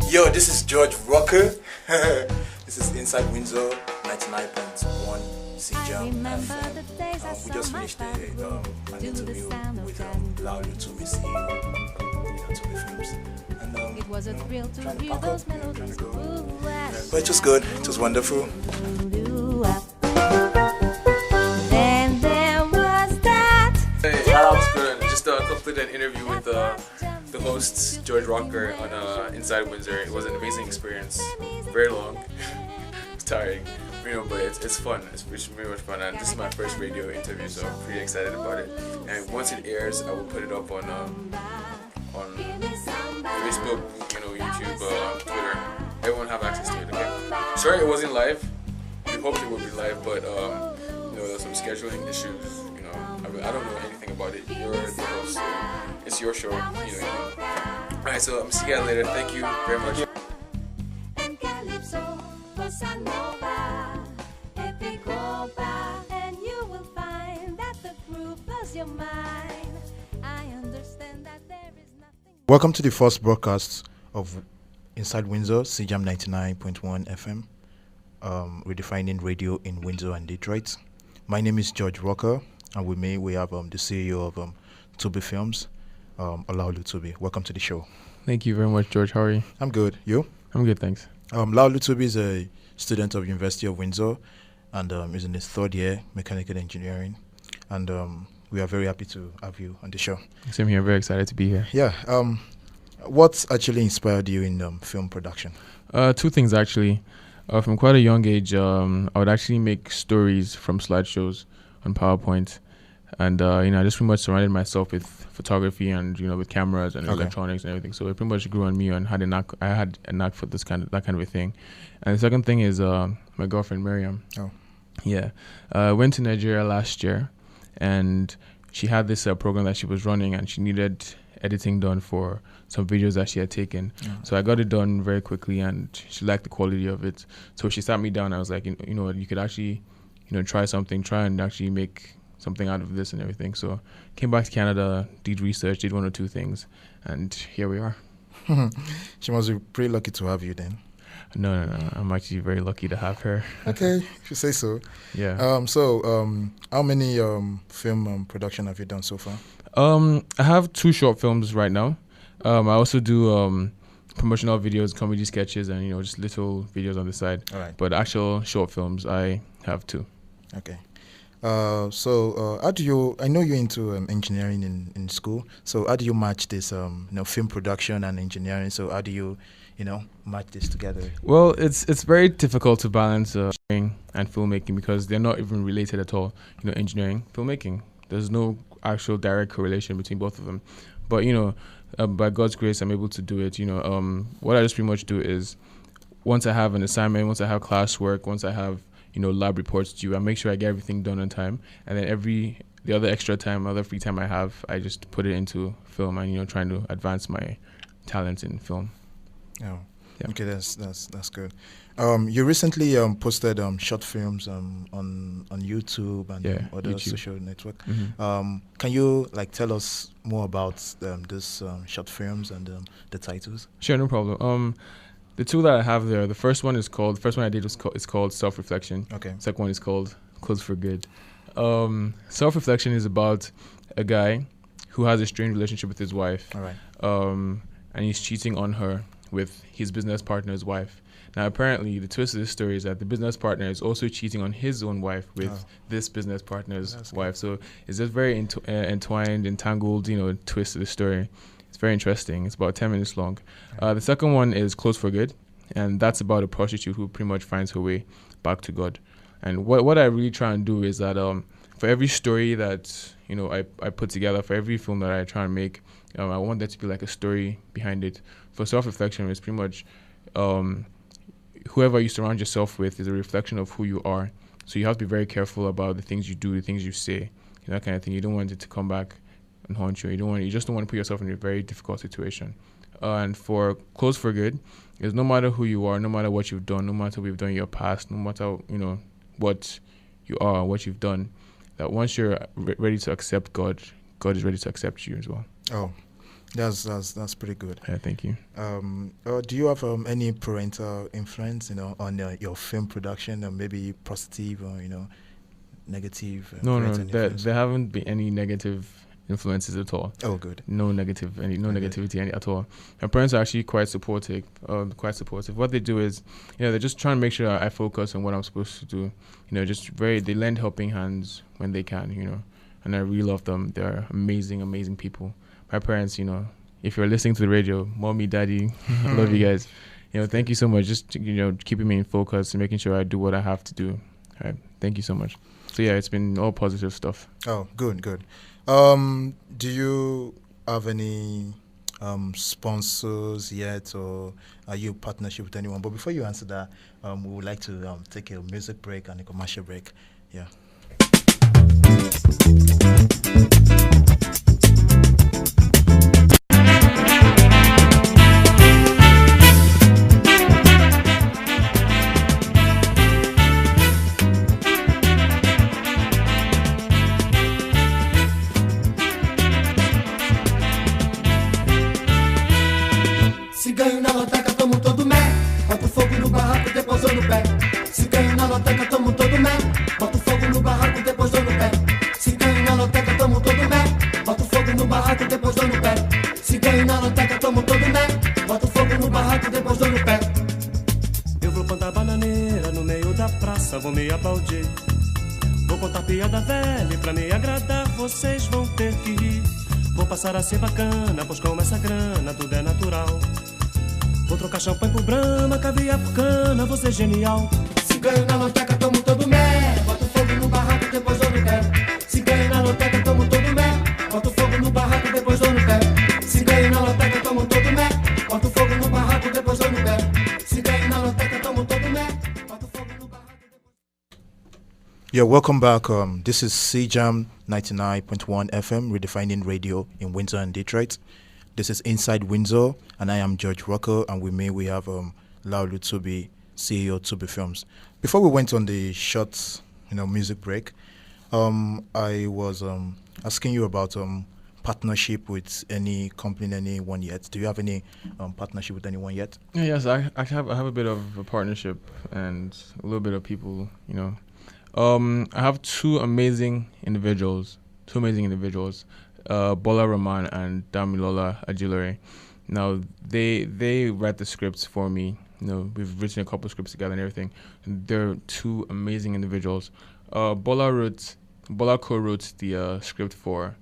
Yo, this is George Rocker. This is Inside Windsor 99.1 CJAM FM. We just finished an interview with Tubi Films. And, It was a thrill to trying to hear pack those up, trying to melodies. go. Ooh, But it was good. It was wonderful. Then there was that. Hey, shout out to good. Just completed an interview with the host George Rocker on Inside Windsor. It was an amazing experience. Very long, it's tiring, but it's fun. It's very much fun. And this is my first radio interview, so I'm pretty excited about it. And once it airs, I will put it up on Facebook, YouTube, Twitter. Everyone have access to it. Okay. Sorry it wasn't live. We hoped it would be live, but there's some scheduling issues. I don't know anything about it. You're the host, so it's your show. Alright, so I'm see you guys later. Thank you very much. Welcome to the first broadcast of Inside Windsor, CJAM 99.1 FM, redefining radio in Windsor and Detroit. My name is George Rocker, and with me we have the CEO of Tubi Films, Olaolu Tubi. Welcome to the show. Thank you very much, George. How are you? I'm good. You? I'm good, thanks. Olaolu Tubi is a student of University of Windsor, and is in his third year mechanical engineering, and we are very happy to have you on the show. Same here. Very excited to be here. Yeah. What's actually inspired you in film production? Two things actually. From quite a young age, I would actually make stories from slideshows on PowerPoint, and I just pretty much surrounded myself with photography and with cameras and electronics and everything. So it pretty much grew on me and I had a knack for that kind of a thing. And the second thing is my girlfriend Miriam. Oh. Yeah. Went to Nigeria last year, and she had this program that she was running, and she needed editing done for some videos that she had taken. So I got it done very quickly, and she liked the quality of it. So she sat me down. I was like, you could actually, try and actually make something out of this and everything. So came back to Canada, did research, did one or two things, and here we are. She must be pretty lucky to have you then. No. I'm actually very lucky to have her. Okay, if you say so. Yeah. How many film production have you done so far? I have 2 short films right now. I also do promotional videos, comedy sketches, and just little videos on the side. All right. But actual short films, I have 2. Okay. How do you? I know you're into engineering in school. So how do you match this, film production and engineering? So how do you, match this together? Well, it's very difficult to balance engineering and filmmaking because they're not even related at all. Engineering, filmmaking. There's no actual direct correlation between both of them. But by God's grace, I'm able to do it. What I just pretty much do is, once I have an assignment, once I have classwork, once I have lab reports due, I make sure I get everything done on time, and then the other extra time, other free time I have, I just put it into film and trying to advance my talents in film. Oh, yeah. Okay, that's good. You recently posted short films on YouTube and other YouTube. social network. Mm-hmm. Can you tell us more about these short films and the titles? Sure, no problem. The 2 that I have there, the first one I did is called Self-Reflection. Okay. Second one is called Close for Good. Self-Reflection is about a guy who has a strained relationship with his wife. All right. And he's cheating on her with his business partner's wife. Now, apparently, the twist of this story is that the business partner is also cheating on his own wife with this business partner's wife. So it's just very entangled, twist to the story. It's very interesting. It's about 10 minutes long. The second one is Close for Good, and that's about a prostitute who pretty much finds her way back to God. And what I really try and do is that for every story that I put together, for every film that I try and make, I want there to be a story behind it. For Self-Reflection, it's pretty much whoever you surround yourself with is a reflection of who you are. So you have to be very careful about the things you do, the things you say, that kind of thing. You don't want it to come back and haunt you. You just don't want to put yourself in a very difficult situation. And for Close for Good, is no matter who you are, no matter what you've done, no matter what you've done in your past, no matter what you are, what you've done, that once you're ready to accept God, God is ready to accept you as well. Oh, That's pretty good. Yeah, thank you. Do you have any parental influence, on your film production, or maybe positive or negative? No, parental there influence? haven't been any negative influences at all. Oh, good. No negativity at all. My parents are actually quite supportive. What they do is, they're just trying to make sure I focus on what I'm supposed to do. They lend helping hands when they can. And I really love them. They're amazing people. My parents, if you're listening to the radio, mommy, daddy, I love you guys. Thank you so much. Just keeping me in focus and making sure I do what I have to do. All right, thank you so much. So yeah, it's been all positive stuff. Oh, good. Do you have any sponsors yet, or are you in partnership with anyone? But before you answer that, we would like to take a music break and a commercial break. Yeah. Se ganho na loteca, tomo todo mé. Boto fogo no barraco, depois dou no pé. Se ganho na loteca, tomo todo mé. Boto fogo no barraco, depois dou no pé. Se ganho na loteca, tomo todo mé. Boto fogo no barraco, depois dou no pé. Se ganho na loteca, tomo todo mé. Boto fogo no barraco, depois dou no pé. Eu vou plantar bananeira no meio da praça, vou me aplaudir. Vou contar piada velha e pra me agradar vocês vão ter que rir. Vou passar a ser bacana, pois com essa grana tudo é natural. Vou trocar champanhe por brama, caviar por cana, vou ser genial. Se ganho na loteca, tomo todo mé. Boto fogo no barraco, depois dou no pé. Se ganho na loteca, tomo todo mé. Boto fogo no barraco, depois dou no pé. Se ganho na loteca, tomo todo mé. Boto fogo no barraco, depois dou no pé. Se ganho na loteca, tomo todo mé. Boto fogo no barraco, depois... Yeah, welcome back. This is CJAM 99.1 FM, redefining radio in Windsor and Detroit. This is Inside Windsor, and I am George Rucker, and with me we have Laulu Tubi, CEO Tubi Films. Before we went on the short, music break, I was asking you about partnership with any company, anyone yet. Do you have any partnership with anyone yet? Yes, I have a bit of a partnership and a little bit of people, I have two amazing individuals, Bola Rahman and Damilola Ajilore. Now, they write the scripts for me. We've written a couple of scripts together and everything. And they're two amazing individuals. Bola co-wrote the script for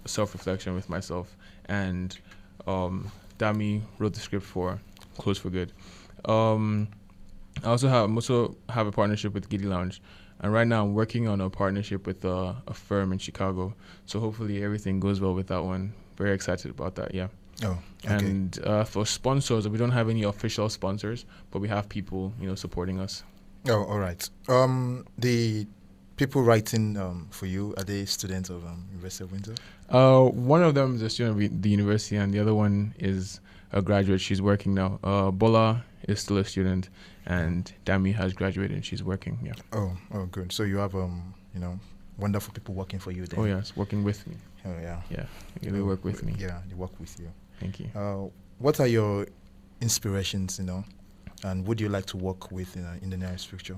Self-Reflection with myself, and Dami wrote the script for Close for Good. I also have a partnership with Giddy Lounge. And right now I'm working on a partnership with a firm in Chicago. So hopefully everything goes well with that one. Very excited about that, yeah. Oh, okay. And for sponsors, we don't have any official sponsors, but we have people, supporting us. Oh, all right. The people writing for you, are they students of University of Windsor? One of them is a student of the university, and the other one is a graduate. She's working now. Bola is still a student, and Dami has graduated and she's working. Yeah. Oh, good. So you have wonderful people working for you then. Oh yes, working with me. Oh yeah. Yeah, they work with me. Yeah, they work with you. Thank you. What are your inspirations? And would you like to work with in the nearest future?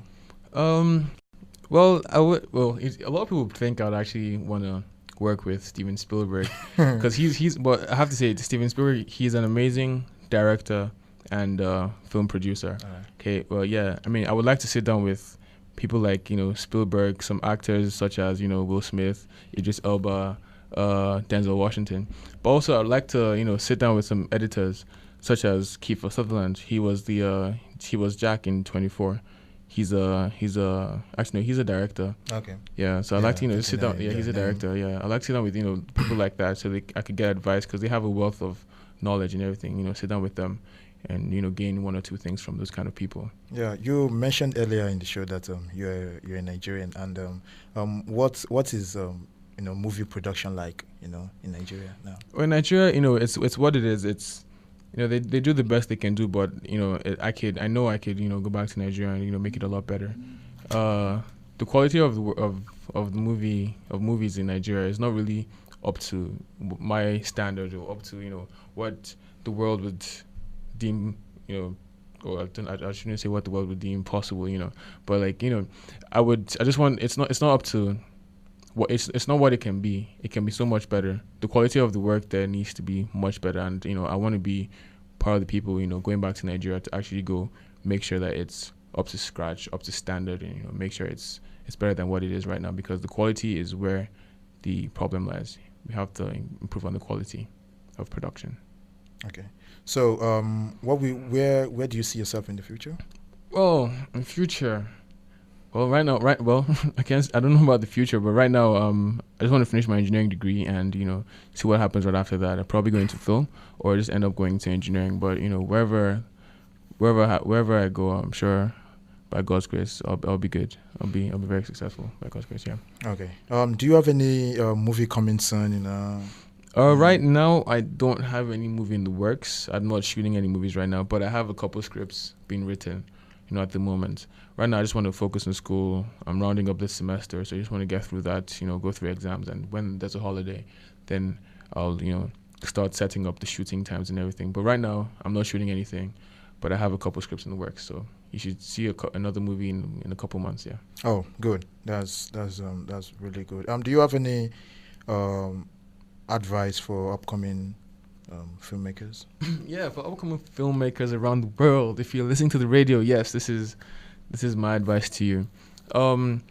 Well, a lot of people think I'd actually want to work with Steven Spielberg because he's. But I have to say, Steven Spielberg, he's an amazing director and film producer. Okay, well, yeah. I mean, I would like to sit down with people like Spielberg, some actors such as Will Smith, Idris Elba, Denzel Washington. But also, I'd like to sit down with some editors such as Kiefer Sutherland. He was Jack in 24. He's a director. Okay. Yeah, so I'd like to sit down. Yeah, he's a director. Yeah, I'd like to sit down with people like that so I could get advice because they have a wealth of knowledge and everything. Sit down with them and gain one or two things from those kind of people. Yeah, you mentioned earlier in the show that you're a Nigerian, and what is movie production like in Nigeria now? Well, in Nigeria, it's what it is. It's they do the best they can do, but I could go back to Nigeria and make it a lot better. The quality of movies in Nigeria is not really up to my standards or up to what the world would deem or I shouldn't say what the world would deem possible, but I just want it's not up to what it's not what it can be. It can be so much better. The quality of the work there needs to be much better, and I want to be part of the people going back to Nigeria to actually go make sure that it's up to scratch, up to standard, and make sure it's better than what it is right now, because the quality is where the problem lies. We have to improve on the quality of production. Okay. So, where do you see yourself in the future? Well, in future, right now, I don't know about the future, but right now, I just want to finish my engineering degree and see what happens right after that. I'm probably going to film or just end up going to engineering. But wherever I go, I'm sure by God's grace, I'll be good. I'll be very successful by God's grace. Yeah. Okay. Do you have any movie coming soon? Right now, I don't have any movie in the works. I'm not shooting any movies right now, but I have a couple scripts being written, at the moment. Right now, I just want to focus on school. I'm rounding up this semester, so I just want to get through that, go through exams. And when there's a holiday, then I'll, start setting up the shooting times and everything. But right now, I'm not shooting anything, but I have a couple scripts in the works, so you should see another movie in a couple months, yeah. Oh, good. That's really good. Do you have any advice for upcoming filmmakers? Yeah, for upcoming filmmakers around the world, if you're listening to the radio, yes, this is my advice to you. Don't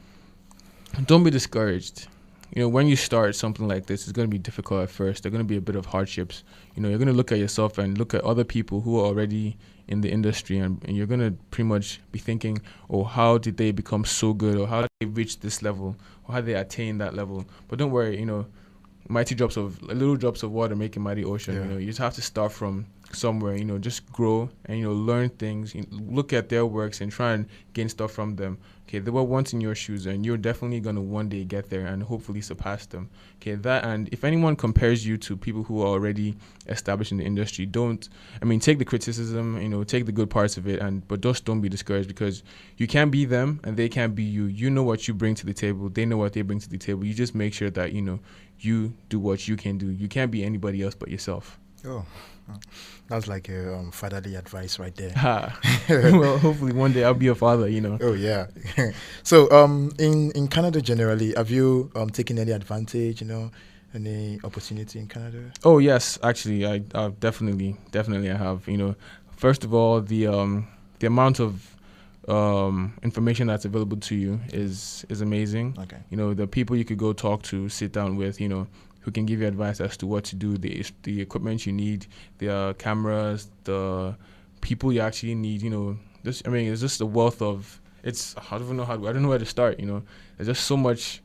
be discouraged. When you start something like this, it's going to be difficult at first. There are going to be a bit of hardships. You're going to look at yourself and look at other people who are already in the industry, and you're going to pretty much be thinking, oh, how did they become so good, or how did they reach this level, or how did they attain that level? But don't worry, little drops of water make a mighty ocean. Yeah. You just have to start from somewhere, just grow and learn things, look at their works and try and gain stuff from them. Okay, they were once in your shoes, and you're definitely going to one day get there and hopefully surpass them. Okay, and if anyone compares you to people who are already established in the industry, take the criticism, take the good parts of it, but just don't be discouraged, because you can't be them and they can't be you. You know what you bring to the table, they know what they bring to the table. You just make sure that you do what you can do. You can't be anybody else but yourself. Oh, that's like a fatherly advice right there. Well, hopefully one day I'll be a father, Oh, yeah. So, in Canada generally, have you taken any advantage, any opportunity in Canada? Oh, yes, actually, I definitely I have. First of all, the amount of information that's available to you is amazing. Okay. The people you could go talk to, sit down with, who can give you advice as to what to do, the equipment you need, the cameras, the people you actually need, it's just a wealth of, I don't know where to start, There's just so much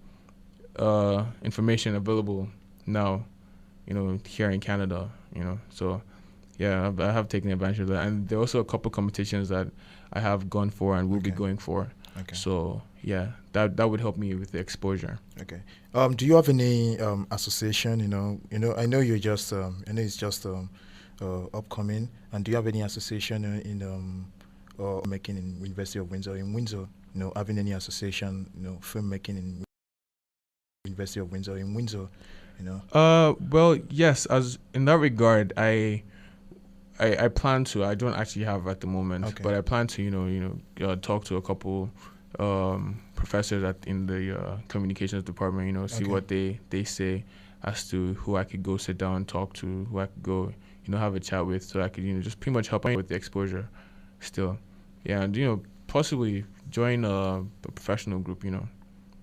information available now, here in Canada, So, yeah, I have taken advantage of that. And there are also a couple competitions that I have gone for and will be going for. Okay. So, yeah, that would help me with the exposure. Okay. Do you have any association? I know you're just. I know it's just upcoming. And do you have any association in making in University of Windsor? In Windsor, having any association, filmmaking in University of Windsor in Windsor, Well, yes. As in that regard, I plan to. I don't actually have at the moment, Okay. but I plan to, talk to a couple professors in the communications department. See Okay. what they say as to who I could go sit down and talk to, who I could go, have a chat with, so I could, just pretty much help out with the exposure. Still, yeah, and possibly join a professional group. Yeah.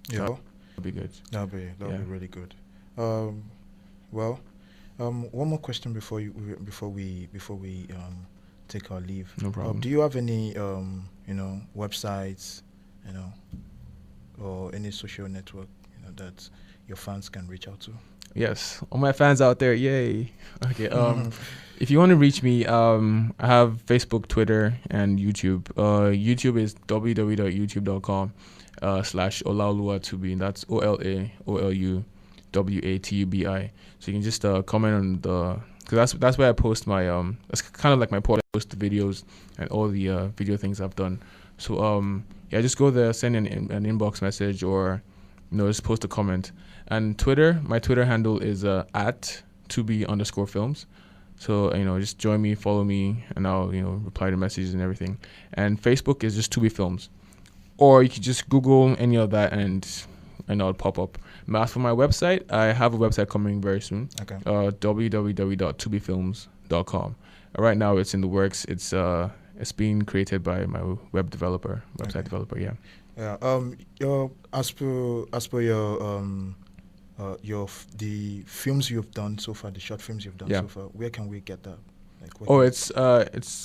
That'd be good. That'll be really good. Well, one more question before we take our leave. No problem. Do you have any websites, or any social network, that your fans can reach out to? Yes, all my fans out there, yay. Okay, if you want to reach me, I have Facebook, Twitter, and YouTube. YouTube is www.youtube.com/Olaoluwatubi. That's OLAOLUWATUBI. So you can just comment on because that's where I post my that's kind of like my portal. I post the videos and all the video things I've done. So yeah, just go there, send an inbox message, or just post a comment. And Twitter, my Twitter handle is at Tubi_Films. So, just join me, follow me, and I'll, reply to messages and everything. And Facebook is just Tubi Films. Or you could just Google any of that and it'll pop up. As for my website, I have a website coming very soon. Okay. www.tubifilms.com. Right now it's in the works. It's being created by my website developer, yeah. Yeah. As per your the films you've done so far, the short films you've done so far, where can we get that? It's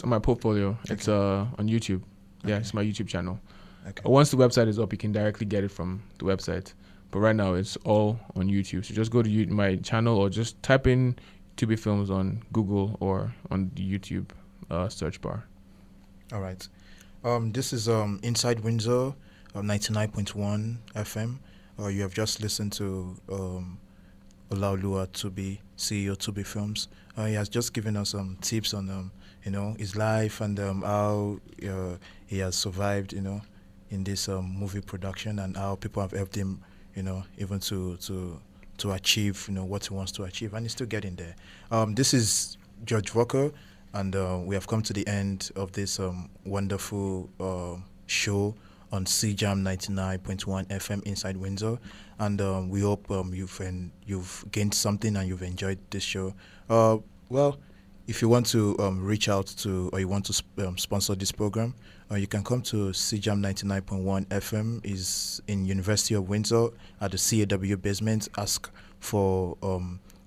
on my portfolio. Okay. It's on YouTube. Yeah, it's my YouTube channel. Okay. Once the website is up, you can directly get it from the website. But right now, it's all on YouTube. So just go to my channel or just type in Tubi Films on Google or on the YouTube search bar. All right. This is Inside Windsor, 99.1 FM. You have just listened to Olaoluwa Tubi, CEO Tubi Films. He has just given us some tips on his life and how he has survived, in this movie production, and how people have helped him, even to achieve, what he wants to achieve, and he's still getting there. This is George Walker, and we have come to the end of this wonderful show on CJAM 99.1 FM Inside Windsor, and we hope you've gained something and you've enjoyed this show. Well, if you want to reach out to, or you want to sponsor this program, you can come to CJAM 99.1 FM. Is in University of Windsor at the CAW basement. Ask for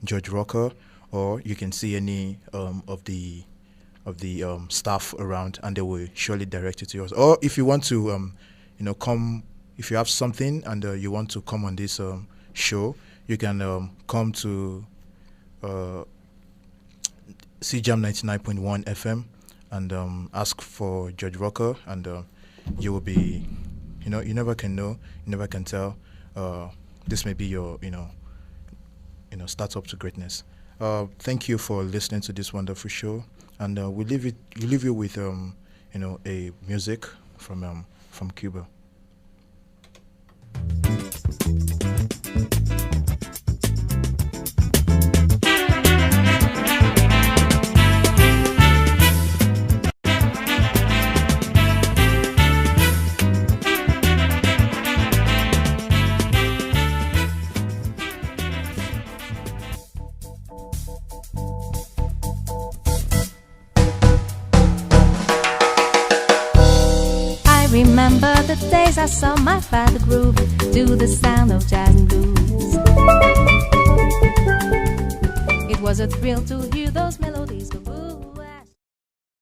George Rocker, or you can see any of the staff around, and they will surely direct you to us. Or if you want to come, if you have something and you want to come on this show, you can come to CJAM 99.1 FM and ask for George Rocker, and you will be, you never can know, you never can tell. This may be your, start up to greatness. Thank you for listening to this wonderful show, and we leave you with, a music from Cuba. Remember the days I saw my father groove to the sound of jazz and blues. It was a thrill to hear those melodies go.